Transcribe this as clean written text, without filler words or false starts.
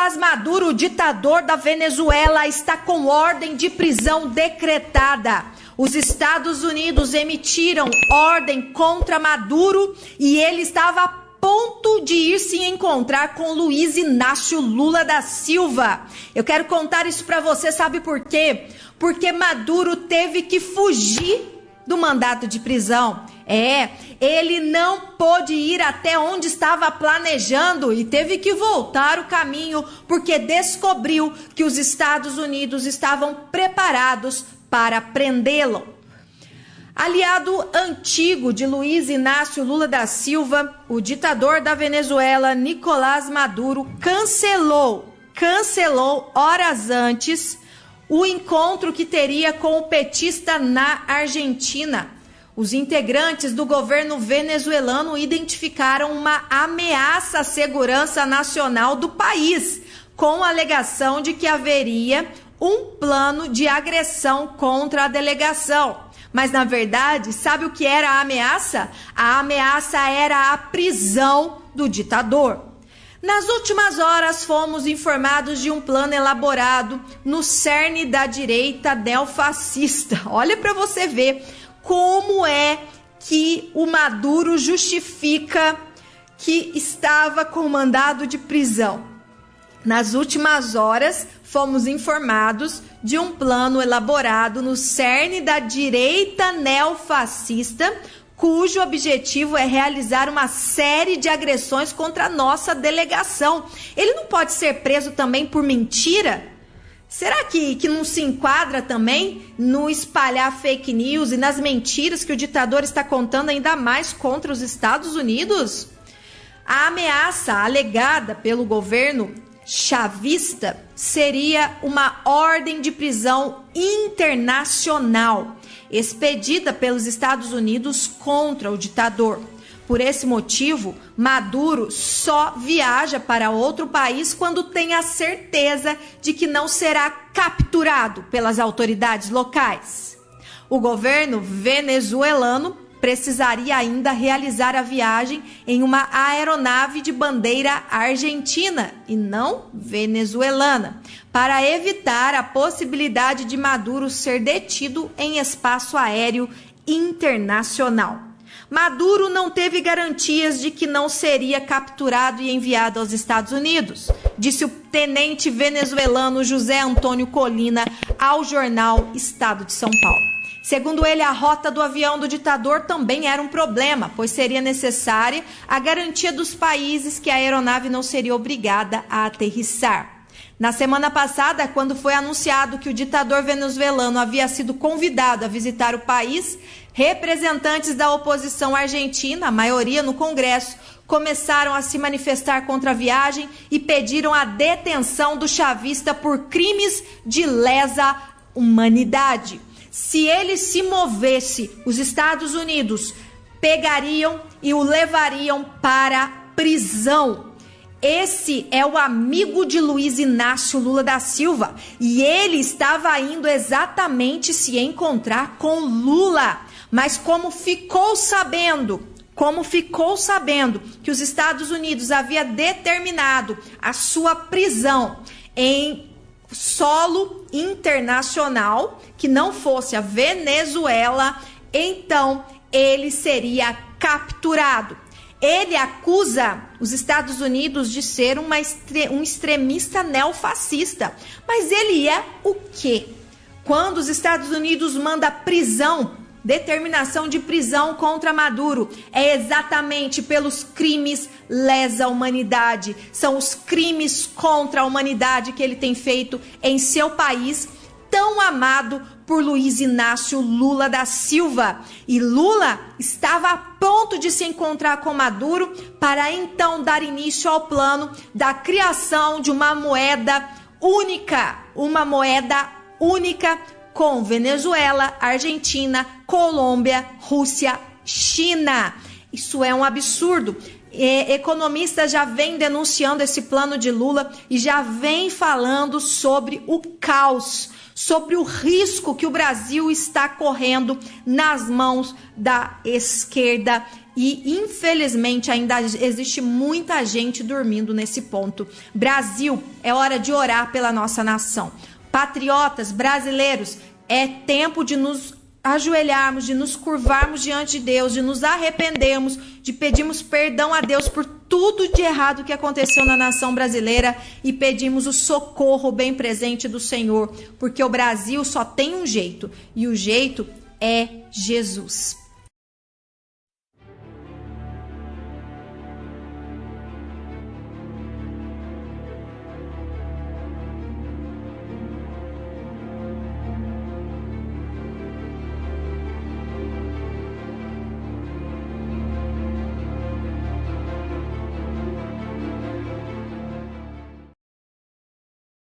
Nicolás Maduro, ditador da Venezuela, está com ordem de prisão decretada. Os Estados Unidos emitiram ordem contra Maduro e ele estava a ponto de ir se encontrar com Luiz Inácio Lula da Silva. Eu quero contar isso para você, sabe por quê? Porque Maduro teve que fugir do mandato de prisão. Ele não pôde ir até onde estava planejando e teve que voltar o caminho porque descobriu que os Estados Unidos estavam preparados para prendê-lo. Aliado antigo de Luiz Inácio Lula da Silva, o ditador da Venezuela, Nicolás Maduro, cancelou horas antes o encontro que teria com o petista na Argentina. Os integrantes do governo venezuelano identificaram uma ameaça à segurança nacional do país, com a alegação de que haveria um plano de agressão contra a delegação. Mas, na verdade, sabe o que era a ameaça? A ameaça era a prisão do ditador. Nas últimas horas, fomos informados de um plano elaborado no cerne da direita neofascista. Olha para você ver como é que o Maduro justifica que estava com mandado de prisão. Nas últimas horas, fomos informados de um plano elaborado no cerne da direita neofascista, cujo objetivo é realizar uma série de agressões contra a nossa delegação. Ele não pode ser preso também por mentira? Será que não se enquadra também no espalhar fake news e nas mentiras que o ditador está contando ainda mais contra os Estados Unidos? A ameaça alegada pelo governo chavista seria uma ordem de prisão internacional expedida pelos Estados Unidos contra o ditador. Por esse motivo, Maduro só viaja para outro país quando tem a certeza de que não será capturado pelas autoridades locais. O governo venezuelano precisaria ainda realizar a viagem em uma aeronave de bandeira argentina e não venezuelana, para evitar a possibilidade de Maduro ser detido em espaço aéreo internacional. Maduro não teve garantias de que não seria capturado e enviado aos Estados Unidos, disse o tenente venezuelano José Antônio Colina ao jornal Estado de São Paulo. Segundo ele, a rota do avião do ditador também era um problema, pois seria necessária a garantia dos países que a aeronave não seria obrigada a aterrissar. Na semana passada, quando foi anunciado que o ditador venezuelano havia sido convidado a visitar o país, representantes da oposição argentina, a maioria no Congresso, começaram a se manifestar contra a viagem e pediram a detenção do chavista por crimes de lesa humanidade. Se ele se movesse, os Estados Unidos pegariam e o levariam para prisão. Esse é o amigo de Luiz Inácio Lula da Silva e ele estava indo exatamente se encontrar com Lula. Mas como ficou sabendo que os Estados Unidos havia determinado a sua prisão em solo internacional, que não fosse a Venezuela, então ele seria capturado. Ele acusa os Estados Unidos de ser um extremista neofascista. Mas ele é o quê? Quando os Estados Unidos mandam determinação de prisão contra Maduro, é exatamente pelos crimes lesa humanidade. São os crimes contra a humanidade que ele tem feito em seu país, tão amado por Luiz Inácio Lula da Silva. E Lula estava a ponto de se encontrar com Maduro para então dar início ao plano da criação de uma moeda única com Venezuela, Argentina, Colômbia, Rússia, China. Isso é um absurdo. Economistas já vêm denunciando esse plano de Lula e já vêm falando sobre o caos, sobre o risco que o Brasil está correndo nas mãos da esquerda. E, infelizmente, ainda existe muita gente dormindo nesse ponto. Brasil, é hora de orar pela nossa nação. Patriotas brasileiros, é tempo de nos ajoelharmos, de nos curvarmos diante de Deus, de nos arrependermos, de pedirmos perdão a Deus por tudo de errado que aconteceu na nação brasileira e pedimos o socorro bem presente do Senhor, porque o Brasil só tem um jeito, e o jeito é Jesus.